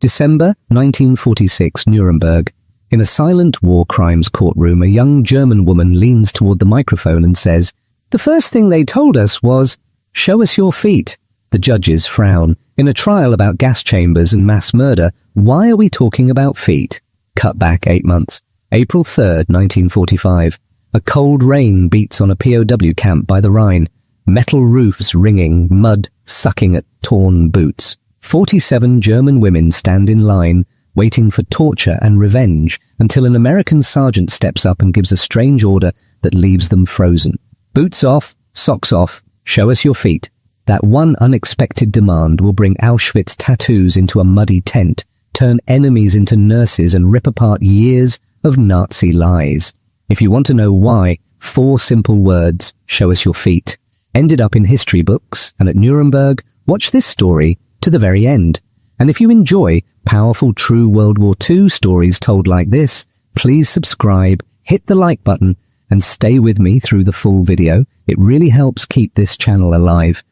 December 1946, Nuremberg. In a silent war crimes courtroom, a young German woman leans toward the microphone and says, "The first thing they told us was, 'Show us your feet.'" The judges frown. In a trial about gas chambers and mass murder, why are we talking about feet? Cut back 8 months. April 3rd, 1945. A cold rain beats on a POW camp by the Rhine. Metal roofs ringing, mud sucking at torn boots. 47 German women stand in line, waiting for torture and revenge, until an American sergeant steps up and gives a strange order that leaves them frozen. Boots off, socks off, show us your feet. That one unexpected demand will bring Auschwitz tattoos into a muddy tent, turn enemies into nurses, and rip apart years of Nazi lies. If you want to know why, 4 simple words, show us your feet, ended up in history books, and at Nuremberg, watch this story to the very end. And if you enjoy powerful true World War II stories told like this, please subscribe, hit the like button, and stay with me through the full video. It really helps keep this channel alive.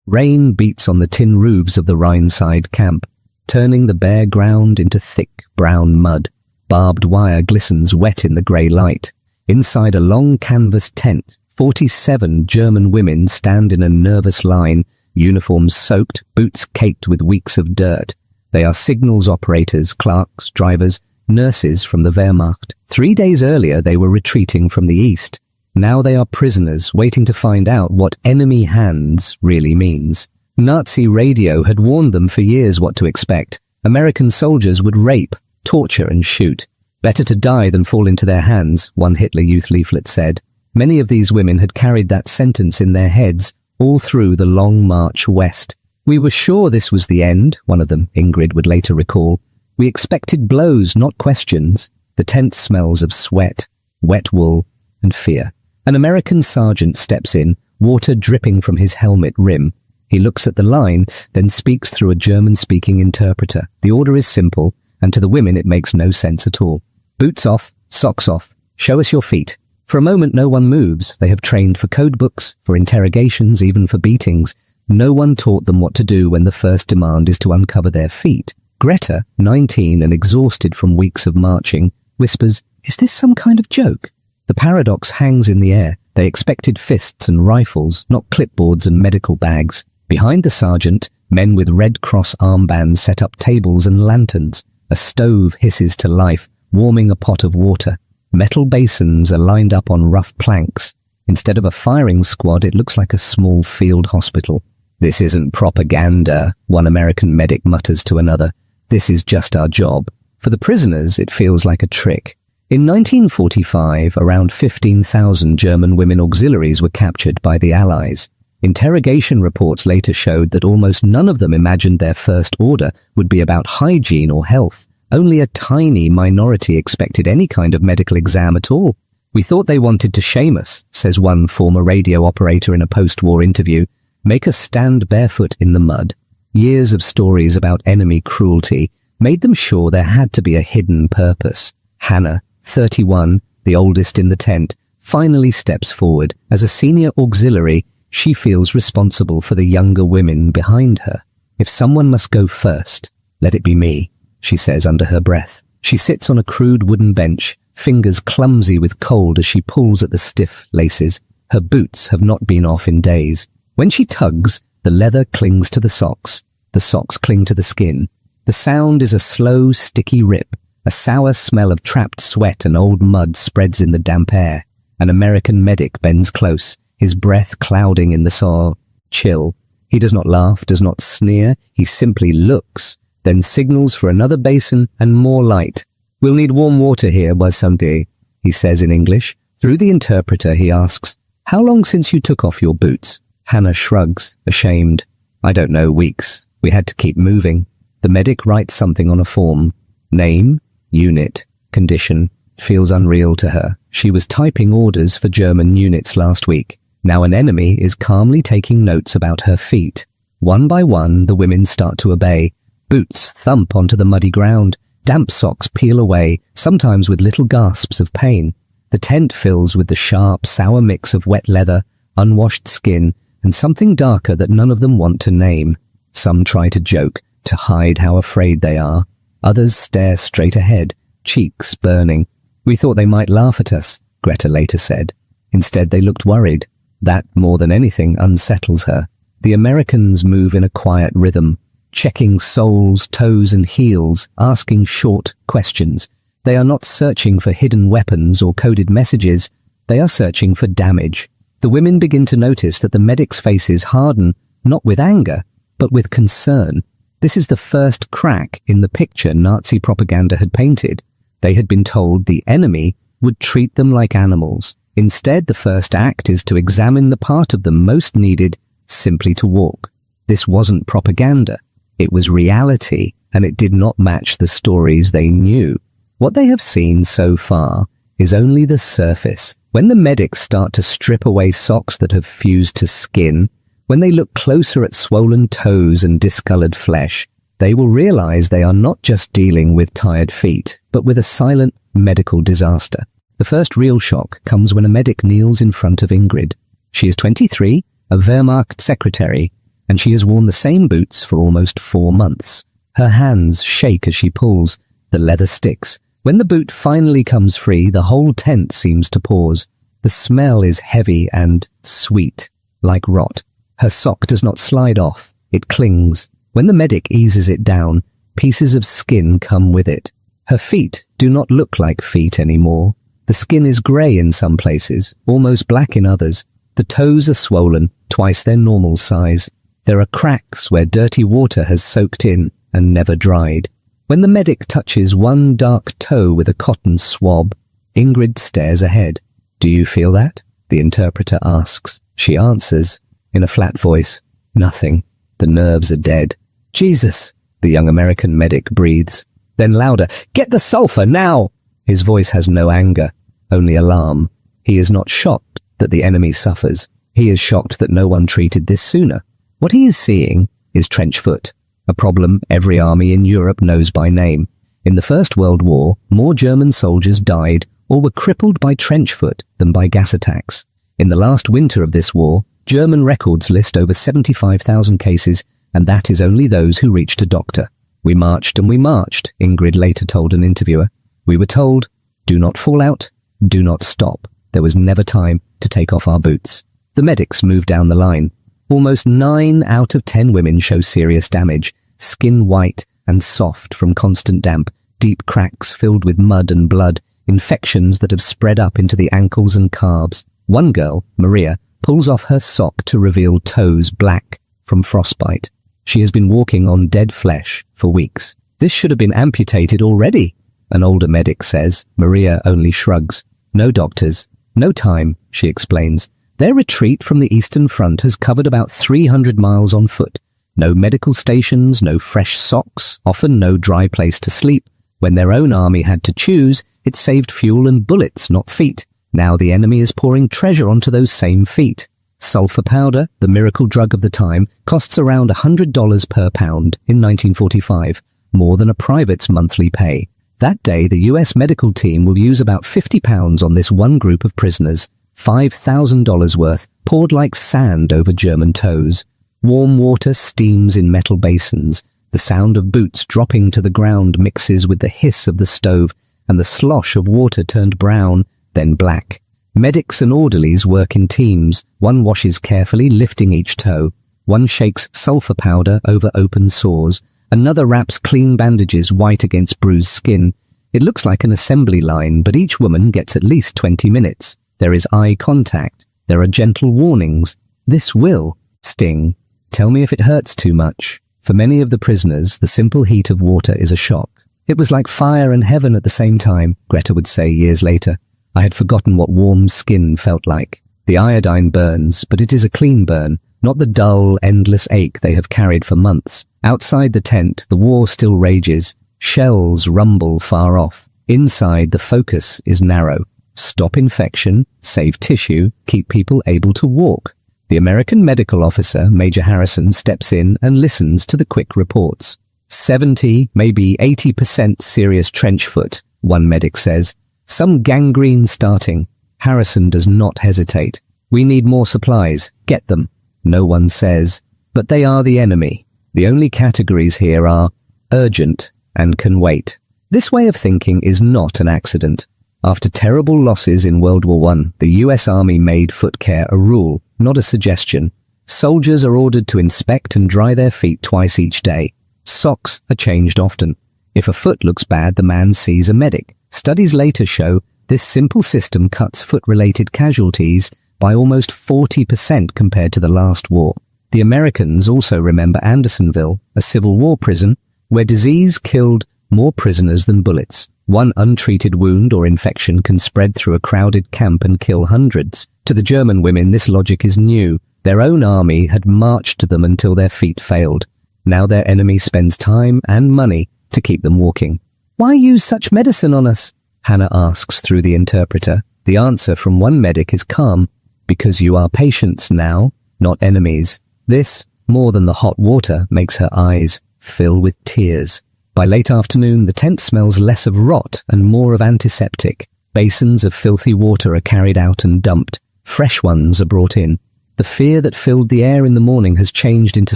Rain beats on the tin roofs of the Rhineside camp, turning the bare ground into thick brown mud. Barbed wire glistens wet in the grey light. Inside a long canvas tent, 47 German women stand in a nervous line, uniforms soaked, boots caked with weeks of dirt. They are signals operators, clerks, drivers, nurses from the Wehrmacht. 3 days earlier they were retreating from the east. Now they are prisoners, waiting to find out what enemy hands really means. Nazi radio had warned them for years what to expect. American soldiers would rape, torture and shoot. Better to die than fall into their hands, one Hitler Youth leaflet said. Many of these women had carried that sentence in their heads all through the long march west. "We were sure this was the end," one of them, Ingrid, would later recall. "We expected blows, not questions." The tent smells of sweat, wet wool, and fear. An American sergeant steps in, water dripping from his helmet rim. He looks at the line, then speaks through a German-speaking interpreter. The order is simple, and to the women it makes no sense at all. Boots off, socks off, show us your feet. For a moment no one moves. They have trained for code books, for interrogations, even for beatings. No one taught them what to do when the first demand is to uncover their feet. Greta, 19 and exhausted from weeks of marching, whispers, "Is this some kind of joke?" The paradox hangs in the air. They expected fists and rifles, not clipboards and medical bags. Behind the sergeant, men with Red Cross armbands set up tables and lanterns. A stove hisses to life, warming a pot of water. Metal basins are lined up on rough planks. Instead of a firing squad, it looks like a small field hospital. "This isn't propaganda," one American medic mutters to another. "This is just our job." For the prisoners, it feels like a trick. In 1945, around 15,000 German women auxiliaries were captured by the Allies. Interrogation reports later showed that almost none of them imagined their first order would be about hygiene or health. Only a tiny minority expected any kind of medical exam at all. "We thought they wanted to shame us," says one former radio operator in a post-war interview, "make us stand barefoot in the mud." Years of stories about enemy cruelty made them sure there had to be a hidden purpose. Hannah, 31, the oldest in the tent, finally steps forward. As a senior auxiliary, she feels responsible for the younger women behind her. "If someone must go first, let it be me," she says under her breath. She sits on a crude wooden bench, fingers clumsy with cold as she pulls at the stiff laces. Her boots have not been off in days. When she tugs, the leather clings to the socks. The socks cling to the skin. The sound is a slow, sticky rip. A sour smell of trapped sweat and old mud spreads in the damp air. An American medic bends close, his breath clouding in the soil. Chill. He does not laugh, does not sneer. He simply looks, then signals for another basin and more light. "We'll need warm water here by Sunday," he says in English. Through the interpreter he asks, "How long since you took off your boots?" Hannah shrugs, ashamed. "I don't know, weeks. We had to keep moving." The medic writes something on a form. Name, unit, condition. Feels unreal to her. She was typing orders for German units last week. Now an enemy is calmly taking notes about her feet. One by one, the women start to obey. Boots thump onto the muddy ground. Damp socks peel away, sometimes with little gasps of pain. The tent fills with the sharp, sour mix of wet leather, unwashed skin, and something darker that none of them want to name. Some try to joke. to hide how afraid they are. Others stare straight ahead, cheeks burning. We thought they might laugh at us, Greta later said. Instead, they looked worried. That, more than anything, unsettles her. The Americans move in a quiet rhythm, checking soles, toes and heels, asking short questions. They are not searching for hidden weapons or coded messages. They are searching for damage. The women begin to notice that the medics' faces harden, not with anger, but with concern. This is the first crack in the picture Nazi propaganda had painted. They had been told the enemy would treat them like animals. Instead, the first act is to examine the part of them most needed simply to walk. This wasn't propaganda. It was reality, and it did not match the stories they knew. What they have seen so far is only the surface. When the medics start to strip away socks that have fused to skin, when they look closer at swollen toes and discolored flesh, they will realize they are not just dealing with tired feet, but with a silent medical disaster. The first real shock comes when a medic kneels in front of Ingrid. She is 23, a Wehrmacht secretary, and she has worn the same boots for almost 4 months. Her hands shake as she pulls. The leather sticks. When the boot finally comes free, the whole tent seems to pause. The smell is heavy and sweet, like rot. Her sock does not slide off. It clings. When the medic eases it down, pieces of skin come with it. Her feet do not look like feet anymore. The skin is grey in some places, almost black in others. The toes are swollen, twice their normal size. There are cracks where dirty water has soaked in and never dried. When the medic touches one dark toe with a cotton swab, Ingrid stares ahead. "Do you feel that?" the interpreter asks. She answers, in a flat voice, "Nothing. The nerves are dead." "Jesus!" the young American medic breathes. Then louder, "Get the sulfur, now!" His voice has no anger, only alarm. He is not shocked that the enemy suffers. He is shocked that no one treated this sooner. What he is seeing is trench foot, a problem every army in Europe knows by name. In the First World War, more German soldiers died or were crippled by trench foot than by gas attacks. In the last winter of this war, German records list over 75,000 cases, and that is only those who reached a doctor. "We marched and we marched," Ingrid later told an interviewer. "We were told, do not fall out, do not stop. There was never time to take off our boots." The medics moved down the line. Almost 9 out of 10 women show serious damage, skin white and soft from constant damp, deep cracks filled with mud and blood, infections that have spread up into the ankles and calves. One girl, Maria, pulls off her sock to reveal toes black from frostbite. She has been walking on dead flesh for weeks. "This should have been amputated already," an older medic says. Maria only shrugs. "No doctors. No time," she explains. "Their retreat from the Eastern Front has covered about 300 miles on foot. No medical stations, no fresh socks, often no dry place to sleep. When their own army had to choose, it saved fuel and bullets, not feet. Now the enemy is pouring treasure onto those same feet. Sulfur powder, the miracle drug of the time, costs around $100 per pound in 1945, more than a private's monthly pay. That day, the US medical team will use about 50 pounds on this one group of prisoners, $5,000 worth, poured like sand over German toes. Warm water steams in metal basins. The sound of boots dropping to the ground mixes with the hiss of the stove, and the slosh of water turned brown, then black. Medics and orderlies work in teams. One washes carefully, lifting each toe. One shakes sulfur powder over open sores. Another wraps clean bandages white against bruised skin. It looks like an assembly line, but each woman gets at least 20 minutes. There is eye contact. There are gentle warnings. "This will sting. Tell me if it hurts too much." For many of the prisoners, the simple heat of water is a shock. "It was like fire and heaven at the same time," Greta would say years later. "I had forgotten what warm skin felt like." The iodine burns, but it is a clean burn, not the dull, endless ache they have carried for months. Outside the tent, the war still rages. Shells rumble far off. Inside, the focus is narrow. Stop infection, save tissue, keep people able to walk. The American medical officer, Major Harrison, steps in and listens to the quick reports. 70, maybe 80% serious trench foot, one medic says. Some gangrene starting. Harrison does not hesitate. "We need more supplies. Get them." No one says. But they are the enemy. The only categories here are urgent and can wait. This way of thinking is not an accident. After terrible losses in World War I, the US Army made foot care a rule, not a suggestion. Soldiers are ordered to inspect and dry their feet twice each day. Socks are changed often. If a foot looks bad, the man sees a medic. Studies later show this simple system cuts foot-related casualties by almost 40% compared to the last war. The Americans also remember Andersonville, a Civil War prison, where disease killed more prisoners than bullets. One untreated wound or infection can spread through a crowded camp and kill hundreds. To the German women, this logic is new. Their own army had marched to them until their feet failed. Now their enemy spends time and money to keep them walking. "Why use such medicine on us?" Hannah asks through the interpreter. The answer from one medic is calm. "Because you are patients now, not enemies." This, more than the hot water, makes her eyes fill with tears. By late afternoon, the tent smells less of rot and more of antiseptic. Basins of filthy water are carried out and dumped. Fresh ones are brought in. The fear that filled the air in the morning has changed into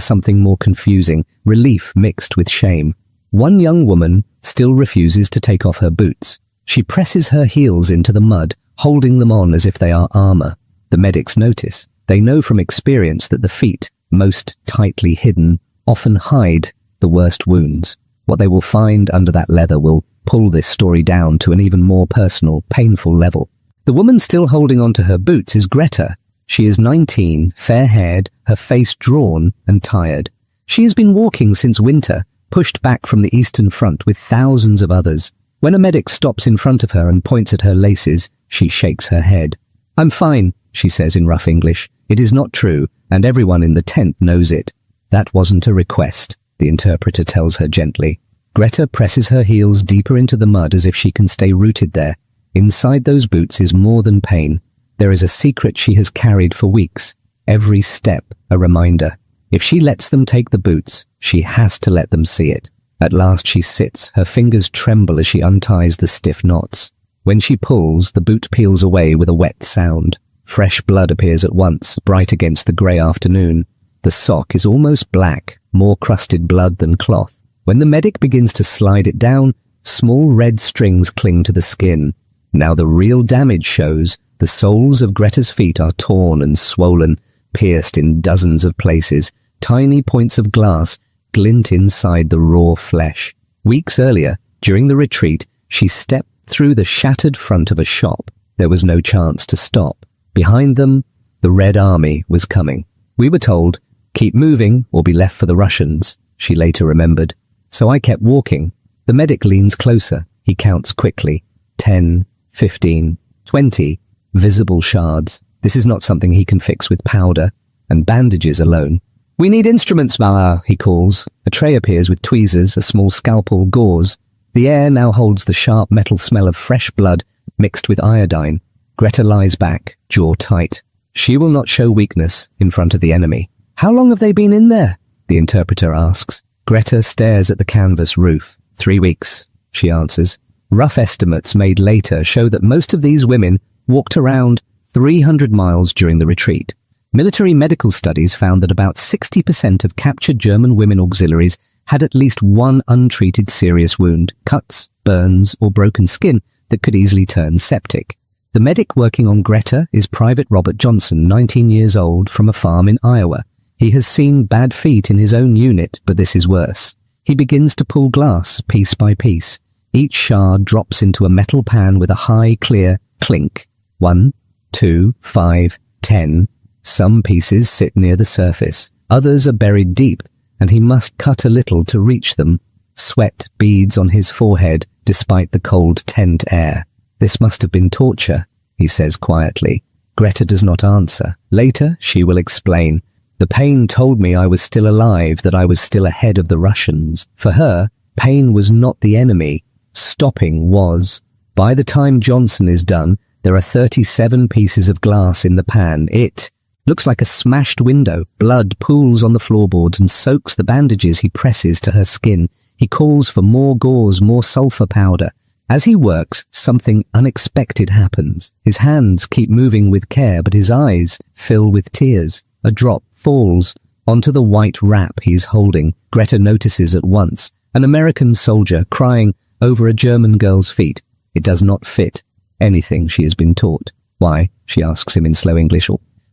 something more confusing, relief mixed with shame. One young woman still refuses to take off her boots. She presses her heels into the mud, holding them on as if they are armor. The medics notice. They know from experience that the feet, most tightly hidden, often hide the worst wounds. What they will find under that leather will pull this story down to an even more personal, painful level. The woman still holding onto her boots is Greta. She is 19, fair-haired, her face drawn and tired. She has been walking since winter, pushed back from the Eastern Front with thousands of others. When a medic stops in front of her and points at her laces, she shakes her head. "I'm fine," she says in rough English. It is not true, and everyone in the tent knows it. "That wasn't a request," the interpreter tells her gently. Greta presses her heels deeper into the mud as if she can stay rooted there. Inside those boots is more than pain. There is a secret she has carried for weeks. Every step a reminder. If she lets them take the boots, she has to let them see it. At last she sits, her fingers tremble as she unties the stiff knots. When she pulls, the boot peels away with a wet sound. Fresh blood appears at once, bright against the grey afternoon. The sock is almost black, more crusted blood than cloth. When the medic begins to slide it down, small red strings cling to the skin. Now the real damage shows. The soles of Greta's feet are torn and swollen, pierced in dozens of places. Tiny points of glass glint inside the raw flesh. Weeks earlier, during the retreat, she stepped through the shattered front of a shop. There was no chance to stop. Behind them, the Red Army was coming. "We were told, keep moving or be left for the Russians," she later remembered. "So I kept walking." The medic leans closer. He counts quickly. 10, 15, 20 visible shards. This is not something he can fix with powder and bandages alone. "We need instruments, Mama," he calls. A tray appears with tweezers, a small scalpel, gauze. The air now holds the sharp metal smell of fresh blood mixed with iodine. Greta lies back, jaw tight. She will not show weakness in front of the enemy. "How long have they been in there?" the interpreter asks. Greta stares at the canvas roof. 3 weeks, she answers. Rough estimates made later show that most of these women walked around 300 miles during the retreat. Military medical studies found that about 60% of captured German women auxiliaries had at least one untreated serious wound, cuts, burns, or broken skin that could easily turn septic. The medic working on Greta is Private Robert Johnson, 19 years old, from a farm in Iowa. He has seen bad feet in his own unit, but this is worse. He begins to pull glass, piece by piece. Each shard drops into a metal pan with a high, clear clink. 1, 2, 5, 10. Some pieces sit near the surface. Others are buried deep, and he must cut a little to reach them. Sweat beads on his forehead despite the cold tent air. "This must have been torture," he says quietly. Greta does not answer. Later, she will explain. "The pain told me I was still alive, that I was still ahead of the Russians." For her, pain was not the enemy. Stopping was. By the time Johnson is done, there are 37 pieces of glass in the pan. It looks like a smashed window. Blood pools on the floorboards and soaks the bandages he presses to her skin. He calls for more gauze, more sulfur powder. As he works, something unexpected happens. His hands keep moving with care, but his eyes fill with tears. A drop falls Onto the white wrap he's holding, Greta notices at once an American soldier crying over a German girl's feet. It does not fit anything she has been taught. Why? She asks him in slow English.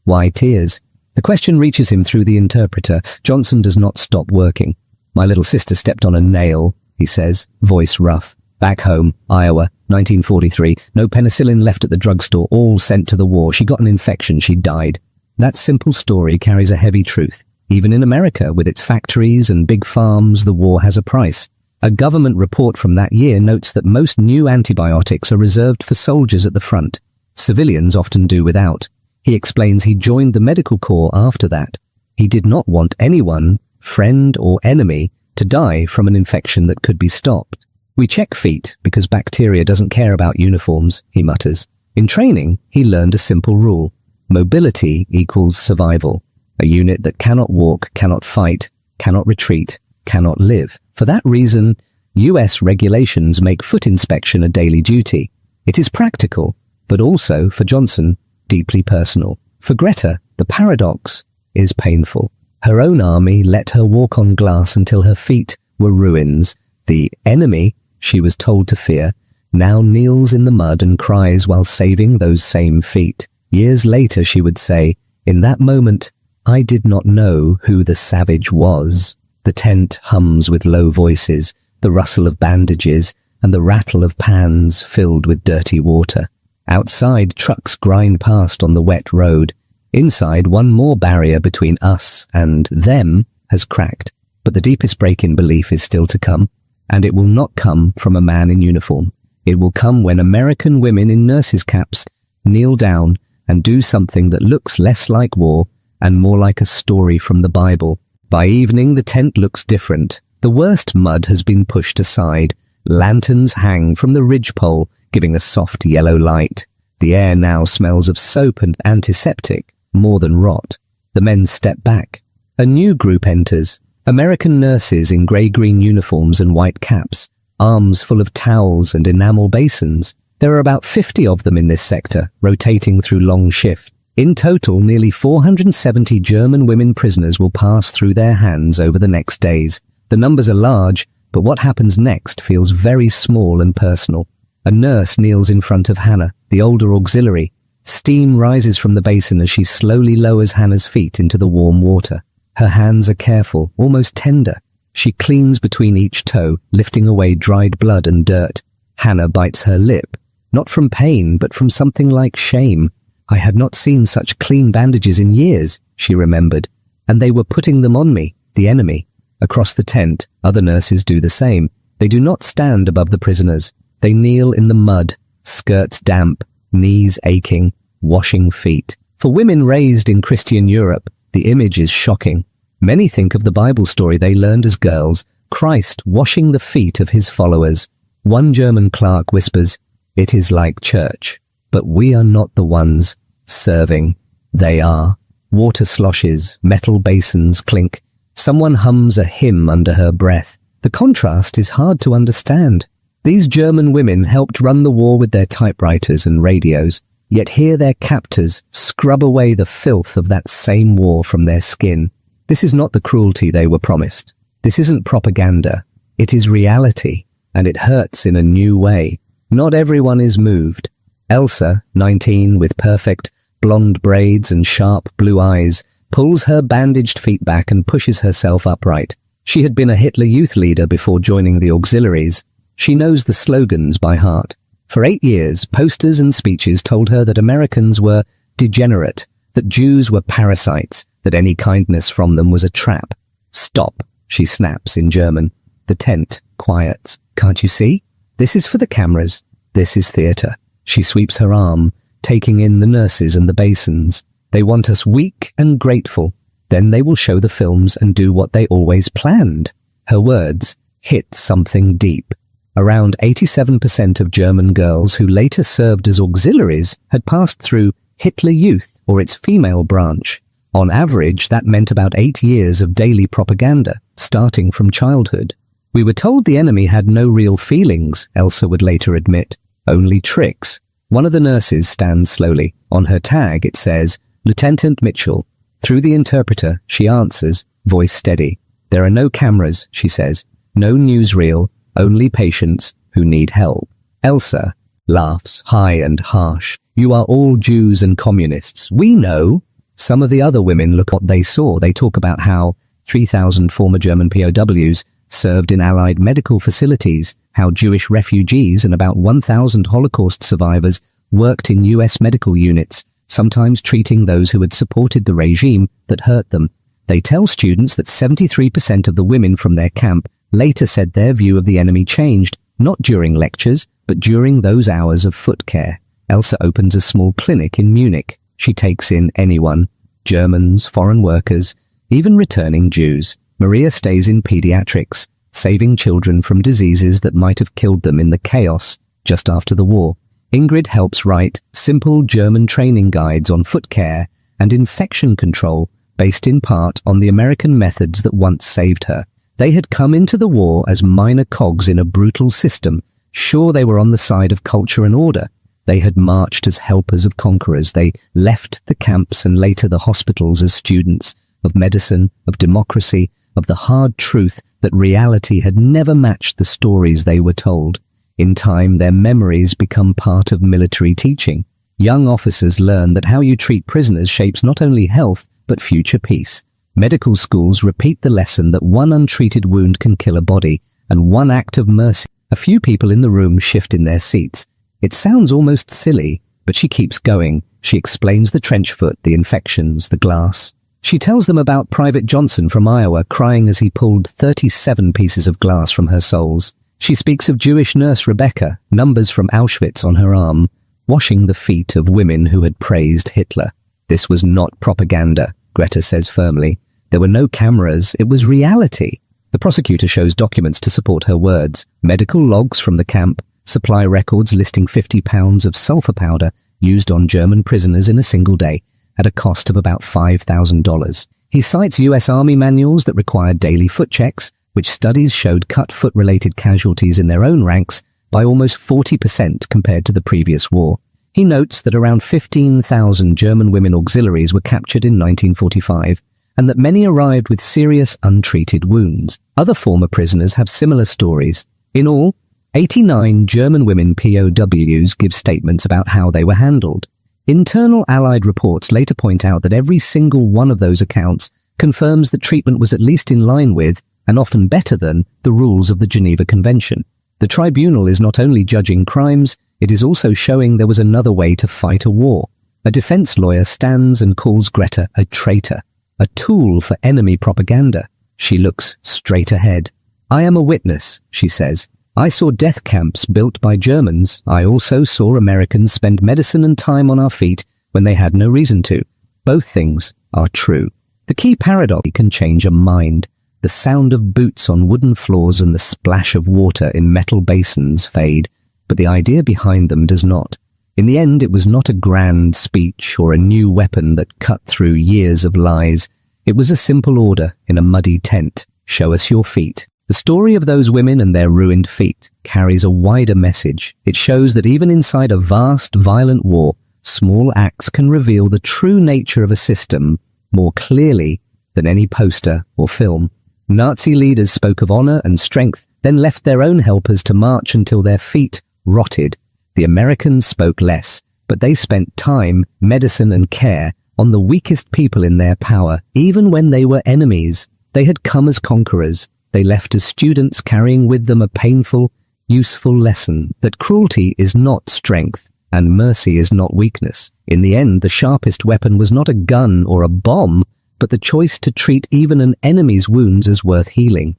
Why tears? The question reaches him through the interpreter. Johnson does not stop working. My little sister stepped on a nail, he says, voice rough. Back home, Iowa, 1943. No penicillin left at the drugstore, all sent to the war. She got an infection, she died. That simple story carries a heavy truth. Even in America, with its factories and big farms, the war has a price. A government report from that year notes that most new antibiotics are reserved for soldiers at the front. Civilians often do without. He explains he joined the medical corps after that. He did not want anyone, friend or enemy, to die from an infection that could be stopped. We check feet because bacteria doesn't care about uniforms, he mutters. In training, he learned a simple rule. Mobility equals survival. A unit that cannot walk, cannot fight, cannot retreat, cannot live. For that reason, US regulations make foot inspection a daily duty. It is practical, but also, for Johnson, deeply personal. For Greta, the paradox is painful. Her own army let her walk on glass until her feet were ruins. The enemy, she was told to fear, now kneels in the mud and cries while saving those same feet. Years later she would say, in that moment, I did not know who the savage was. The tent hums with low voices, the rustle of bandages, and the rattle of pans filled with dirty water. Outside, trucks grind past on the wet road. Inside, one more barrier between us and them has cracked. But the deepest break in belief is still to come, and it will not come from a man in uniform. It will come when American women in nurses' caps kneel down and do something that looks less like war and more like a story from the Bible. By evening, the tent looks different. The worst mud has been pushed aside. Lanterns hang from the ridgepole, giving a soft yellow light. The air now smells of soap and antiseptic, more than rot. The men step back. A new group enters. American nurses in grey-green uniforms and white caps, arms full of towels and enamel basins. There are about 50 of them in this sector, rotating through long shifts. In total, nearly 470 German women prisoners will pass through their hands over the next days. The numbers are large, but what happens next feels very small and personal. A nurse kneels in front of Hannah, the older auxiliary. Steam rises from the basin as she slowly lowers Hannah's feet into the warm water. Her hands are careful, almost tender. She cleans between each toe, lifting away dried blood and dirt. Hannah bites her lip, not from pain, but from something like shame. I had not seen such clean bandages in years, she remembered, and they were putting them on me, the enemy. Across the tent, other nurses do the same. They do not stand above the prisoners. They kneel in the mud, skirts damp, knees aching, washing feet. For women raised in Christian Europe, the image is shocking. Many think of the Bible story they learned as girls, Christ washing the feet of his followers. One German clerk whispers, "It is like church, but we are not the ones serving. They are." Water sloshes, metal basins clink. Someone hums a hymn under her breath. The contrast is hard to understand. These German women helped run the war with their typewriters and radios, yet here their captors scrub away the filth of that same war from their skin. This is not the cruelty they were promised. This isn't propaganda. It is reality, and it hurts in a new way. Not everyone is moved. Elsa, 19, with perfect blonde braids and sharp blue eyes, pulls her bandaged feet back and pushes herself upright. She had been a Hitler Youth leader before joining the auxiliaries. She knows the slogans by heart. For 8 years, posters and speeches told her that Americans were degenerate, that Jews were parasites, that any kindness from them was a trap. "Stop," she snaps in German. The tent quiets. "Can't you see? This is for the cameras. This is theatre." She sweeps her arm, taking in the nurses and the basins. They want us weak and grateful. Then they will show the films and do what they always planned. Her words hit something deep. Around 87% of German girls who later served as auxiliaries had passed through Hitler Youth or its female branch. On average, that meant about 8 years of daily propaganda, starting from childhood. "We were told the enemy had no real feelings," Elsa would later admit. "Only tricks." One of the nurses stands slowly. On her tag it says, "Lieutenant Mitchell." Through the interpreter, she answers, voice steady. There are no cameras, she says. No newsreel, only patients who need help. Elsa laughs, high and harsh. You are all Jews and communists. We know. Some of the other women look what they saw. They talk about how 3,000 former German POWs served in Allied medical facilities, how Jewish refugees and about 1,000 Holocaust survivors worked in US medical units, sometimes treating those who had supported the regime that hurt them. They tell students that 73% of the women from their camp later said their view of the enemy changed, not during lectures, but during those hours of foot care. Elsa opens a small clinic in Munich. She takes in anyone, Germans, foreign workers, even returning Jews. Maria stays in pediatrics, saving children from diseases that might have killed them in the chaos just after the war. Ingrid helps write simple German training guides on foot care and infection control, based in part on the American methods that once saved her. They had come into the war as minor cogs in a brutal system. Sure, they were on the side of culture and order. They had marched as helpers of conquerors. They left the camps and later the hospitals as students of medicine, of democracy, of the hard truth that reality had never matched the stories they were told. In time, their memories become part of military teaching. Young officers learn that how you treat prisoners shapes not only health, but future peace. Medical schools repeat the lesson that one untreated wound can kill a body, and one act of mercy. A few people in the room shift in their seats. It sounds almost silly, but she keeps going. She explains the trench foot, the infections, the glass. She tells them about Private Johnson from Iowa crying as he pulled 37 pieces of glass from her soles. She speaks of Jewish nurse Rebecca, numbers from Auschwitz on her arm, washing the feet of women who had praised Hitler. This was not propaganda, Greta says firmly. There were no cameras, it was reality. The prosecutor shows documents to support her words, medical logs from the camp, supply records listing 50 pounds of sulfur powder used on German prisoners in a single day at a cost of about $5,000. He cites US Army manuals that required daily foot checks, which studies showed cut foot-related casualties in their own ranks by almost 40% compared to the previous war. He notes that around 15,000 German women auxiliaries were captured in 1945, and that many arrived with serious untreated wounds. Other former prisoners have similar stories. In all, 89 German women POWs give statements about how they were handled. Internal Allied reports later point out that every single one of those accounts confirms that treatment was at least in line with, and often better than, the rules of the Geneva Convention. The tribunal is not only judging crimes, it is also showing there was another way to fight a war. A defense lawyer stands and calls Greta a traitor, a tool for enemy propaganda. She looks straight ahead. I am a witness, she says. I saw death camps built by Germans. I also saw Americans spend medicine and time on our feet when they had no reason to. Both things are true. The key paradox can change a mind. The sound of boots on wooden floors and the splash of water in metal basins fade, but the idea behind them does not. In the end, it was not a grand speech or a new weapon that cut through years of lies. It was a simple order in a muddy tent. Show us your feet. The story of those women and their ruined feet carries a wider message. It shows that even inside a vast, violent war, small acts can reveal the true nature of a system more clearly than any poster or film. Nazi leaders spoke of honor and strength, then left their own helpers to march until their feet rotted. The Americans spoke less, but they spent time, medicine, and care on the weakest people in their power, even when they were enemies. They had come as conquerors. They left as students, carrying with them a painful, useful lesson that cruelty is not strength and mercy is not weakness. In the end, the sharpest weapon was not a gun or a bomb, but the choice to treat even an enemy's wounds as worth healing.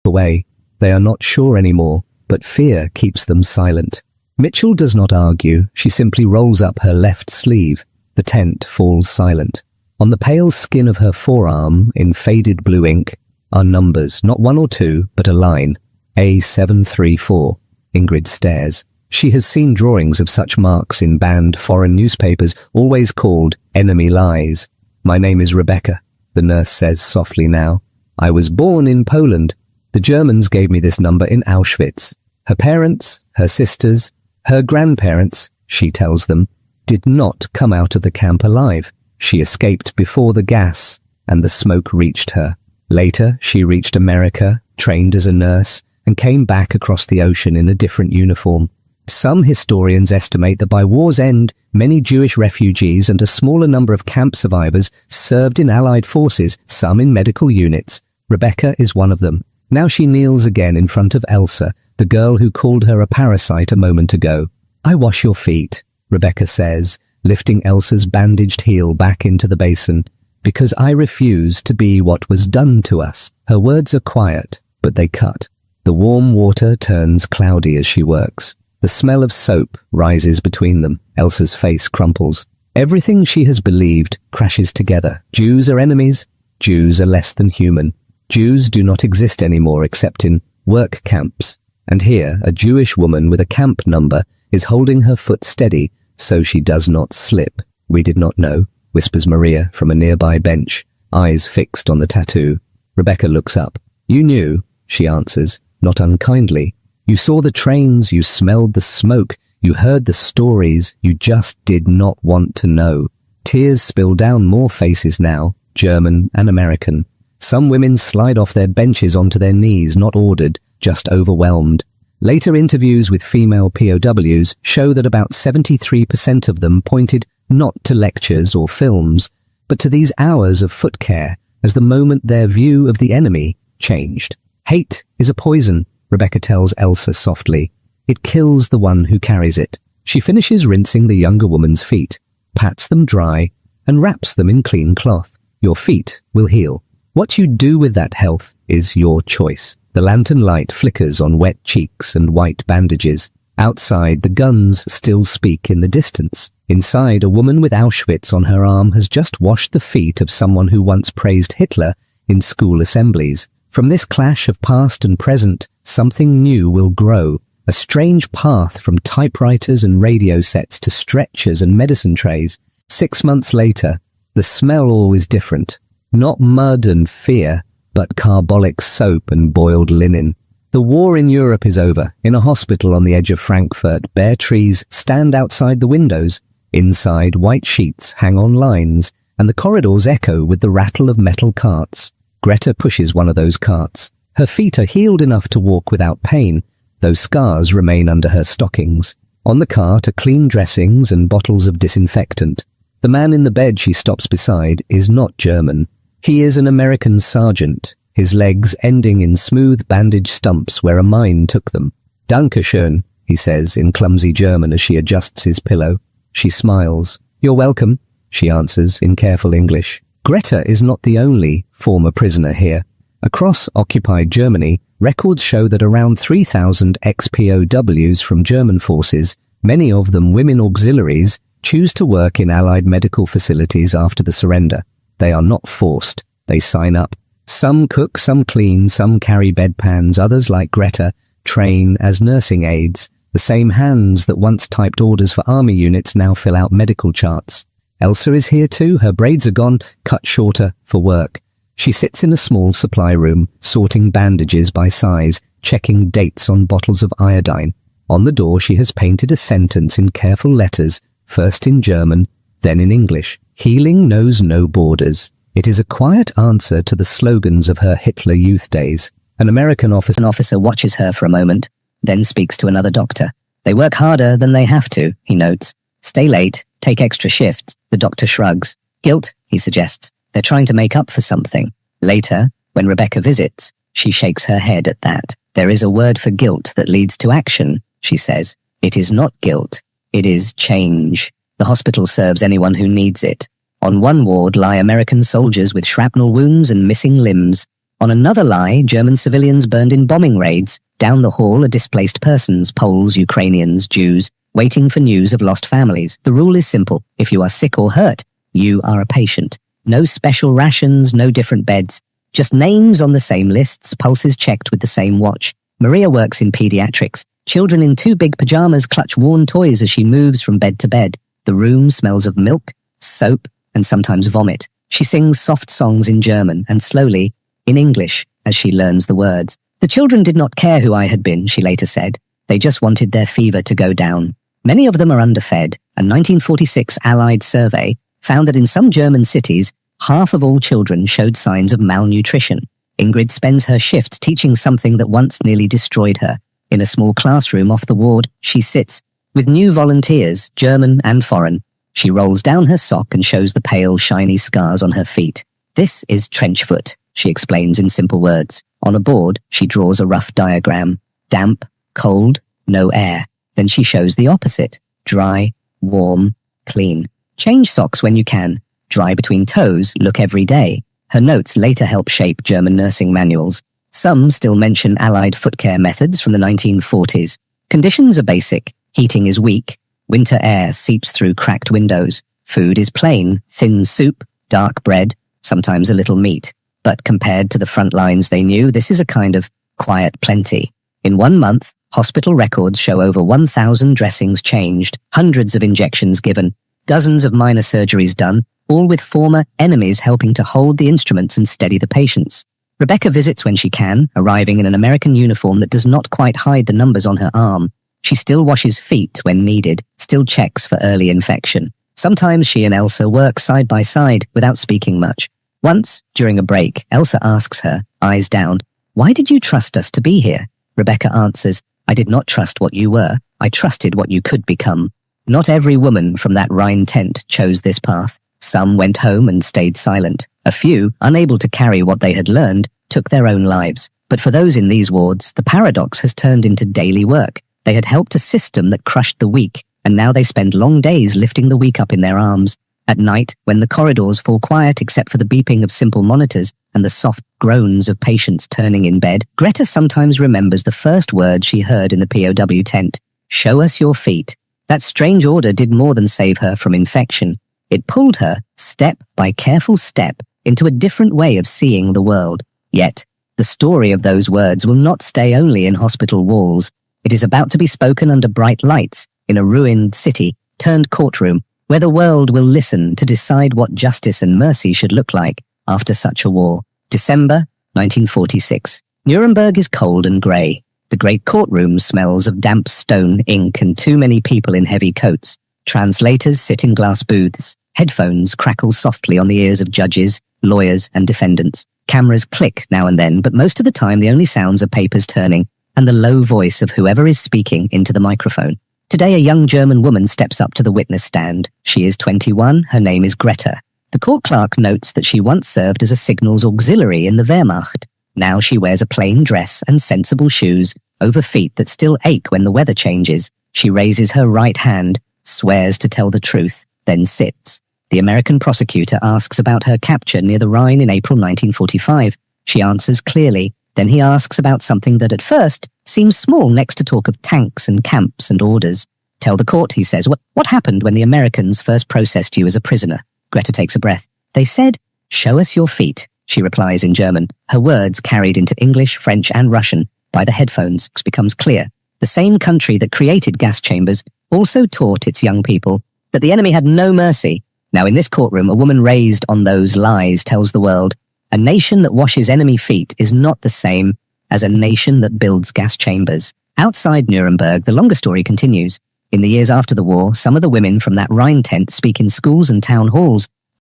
Away, they are not sure anymore, but fear keeps them silent. Mitchell does not argue. She simply rolls up her left sleeve. The tent falls silent. On the pale skin of her forearm, in faded blue ink, are numbers, not 1 or 2, but a line. A734. Ingrid stares. She has seen drawings of such marks in banned foreign newspapers, always called enemy lies. My name is Rebecca, the nurse says softly now. I was born in Poland. The Germans gave me this number in Auschwitz. Her parents, her sisters, her grandparents, she tells them, did not come out of the camp alive. She escaped before the gas, and the smoke reached her. Later, she reached America, trained as a nurse, and came back across the ocean in a different uniform. Some historians estimate that by war's end, many Jewish refugees and a smaller number of camp survivors served in Allied forces, some in medical units. Rebecca is one of them. Now she kneels again in front of Elsa, the girl who called her a parasite a moment ago. "I wash your feet," Rebecca says, lifting Elsa's bandaged heel back into the basin, "because I refuse to be what was done to us." Her words are quiet, but they cut. The warm water turns cloudy as she works. The smell of soap rises between them. Elsa's face crumples. Everything she has believed crashes together. Jews are enemies. Jews are less than human. Jews do not exist anymore except in work camps. And here, a Jewish woman with a camp number is holding her foot steady so she does not slip. "We did not know," whispers Maria from a nearby bench, eyes fixed on the tattoo. Rebecca looks up. "You knew," she answers, not unkindly. "You saw the trains, you smelled the smoke, you heard the stories, you just did not want to know." Tears spill down more faces now, German and American. Some women slide off their benches onto their knees, not ordered, just overwhelmed. Later interviews with female POWs show that about 73% of them pointed not to lectures or films, but to these hours of foot care as the moment their view of the enemy changed. "Hate is a poison," Rebecca tells Elsa softly. "It kills the one who carries it." She finishes rinsing the younger woman's feet, pats them dry, and wraps them in clean cloth. "Your feet will heal. What you do with that health is your choice." The lantern light flickers on wet cheeks and white bandages. Outside, the guns still speak in the distance. Inside, a woman with Auschwitz on her arm has just washed the feet of someone who once praised Hitler in school assemblies. From this clash of past and present, something new will grow, a strange path from typewriters and radio sets to stretchers and medicine trays. 6 months later, the smell always different. Not mud and fear, but carbolic soap and boiled linen. The war in Europe is over. In a hospital on the edge of Frankfurt, bare trees stand outside the windows. Inside, white sheets hang on lines, and the corridors echo with the rattle of metal carts. Greta pushes one of those carts. Her feet are healed enough to walk without pain, though scars remain under her stockings. On the cart are clean dressings and bottles of disinfectant. The man in the bed she stops beside is not German. He is an American sergeant, his legs ending in smooth bandage stumps where a mine took them. "Danke schön," he says in clumsy German as she adjusts his pillow. She smiles. "You're welcome," she answers in careful English. Greta is not the only former prisoner here. Across occupied Germany, records show that around 3,000 ex-POWs from German forces, many of them women auxiliaries, choose to work in Allied medical facilities after the surrender. They are not forced. They sign up. Some cook, some clean, some carry bedpans, others, like Greta, train as nursing aides. The same hands that once typed orders for army units now fill out medical charts. Elsa is here too. Her braids are gone, cut shorter, for work. She sits in a small supply room, sorting bandages by size, checking dates on bottles of iodine. On the door she has painted a sentence in careful letters, first in German, then in English. "Healing knows no borders." It is a quiet answer to the slogans of her Hitler Youth days. An American officer watches her for a moment, then speaks to another doctor. "They work harder than they have to," he notes. "Stay late, take extra shifts." The doctor shrugs. "Guilt," he suggests. "They're trying to make up for something." Later, when Rebecca visits, she shakes her head at that. "There is a word for guilt that leads to action," she says. "It is not guilt. It is change. The hospital serves anyone who needs it. On one ward lie American soldiers with shrapnel wounds and missing limbs. On another lie German civilians burned in bombing raids. Down the hall are displaced persons, Poles, Ukrainians, Jews, waiting for news of lost families. The rule is simple. If you are sick or hurt, you are a patient. No special rations, no different beds. Just names on the same lists, pulses checked with the same watch. Maria works in pediatrics. Children in 2 big pajamas clutch worn toys as she moves from bed to bed. The room smells of milk, soap, and sometimes vomit. She sings soft songs in German and slowly, in English, as she learns the words. "The children did not care who I had been," she later said. "They just wanted their fever to go down. Many of them are underfed. A 1946 Allied survey found that in some German cities, half of all children showed signs of malnutrition. Ingrid spends her shift teaching something that once nearly destroyed her. In a small classroom off the ward, she sits with new volunteers, German and foreign. She rolls down her sock and shows the pale, shiny scars on her feet. This is trench foot, she explains in simple words. On a board, she draws a rough diagram. Damp, cold, no air. Then she shows the opposite. Dry, warm, clean. Change socks when you can. Dry between toes, look every day. Her notes later help shape German nursing manuals. Some still mention Allied foot care methods from the 1940s. Conditions are basic. Heating is weak. Winter air seeps through cracked windows. Food is plain, thin soup, dark bread, sometimes a little meat. But compared to the front lines they knew, this is a kind of quiet plenty. In 1 month, hospital records show over 1,000 dressings changed, hundreds of injections given, dozens of minor surgeries done, all with former enemies helping to hold the instruments and steady the patients. Rebecca visits when she can, arriving in an American uniform that does not quite hide the numbers on her arm. She still washes feet when needed, still checks for early infection. Sometimes she and Elsa work side by side without speaking much. Once, during a break, Elsa asks her, eyes down, "Why did you trust us to be here?" Rebecca answers, "I did not trust what you were. I trusted what you could become." Not every woman from that Rhine tent chose this path. Some went home and stayed silent. A few, unable to carry what they had learned, took their own lives. But for those in these wards, the paradox has turned into daily work. They had helped a system that crushed the weak, and now they spend long days lifting the weak up in their arms. At night, when the corridors fall quiet except for the beeping of simple monitors and the soft groans of patients turning in bed, Greta sometimes remembers the first word she heard in the POW tent. "Show us your feet." That strange order did more than save her from infection. It pulled her, step by careful step, into a different way of seeing the world. Yet, the story of those words will not stay only in hospital walls. It is about to be spoken under bright lights, in a ruined city, turned courtroom, where the world will listen to decide what justice and mercy should look like after such a war. December 1946. Nuremberg is cold and grey. The great courtroom smells of damp stone, ink, and too many people in heavy coats. Translators sit in glass booths. Headphones crackle softly on the ears of judges, lawyers, and defendants. Cameras click now and then, but most of the time the only sounds are papers turning and the low voice of whoever is speaking into the microphone. Today, a young German woman steps up to the witness stand. She is 21. Her name is Greta. The court clerk notes that she once served as a signals auxiliary in the Wehrmacht. Now she wears a plain dress and sensible shoes over feet that still ache when the weather changes. She raises her right hand, swears to tell the truth, then sits. The American prosecutor asks about her capture near the Rhine in April 1945. She answers clearly. Then he asks about something that at first seems small next to talk of tanks and camps and orders. "Tell the court," he says, what happened when the Americans first processed you as a prisoner?" Greta takes a breath. "They said, 'Show us your feet,'" she replies in German. Her words carried into English, French, and Russian by the headphones becomes clear. The same country that created gas chambers also taught its young people that the enemy had no mercy. Now in this courtroom, a woman raised on those lies tells the world, a nation that washes enemy feet is not the same as a nation that builds gas chambers. Outside Nuremberg, the longer story continues. In the years after the war, some of the women from that Rhine tent speak in schools and town halls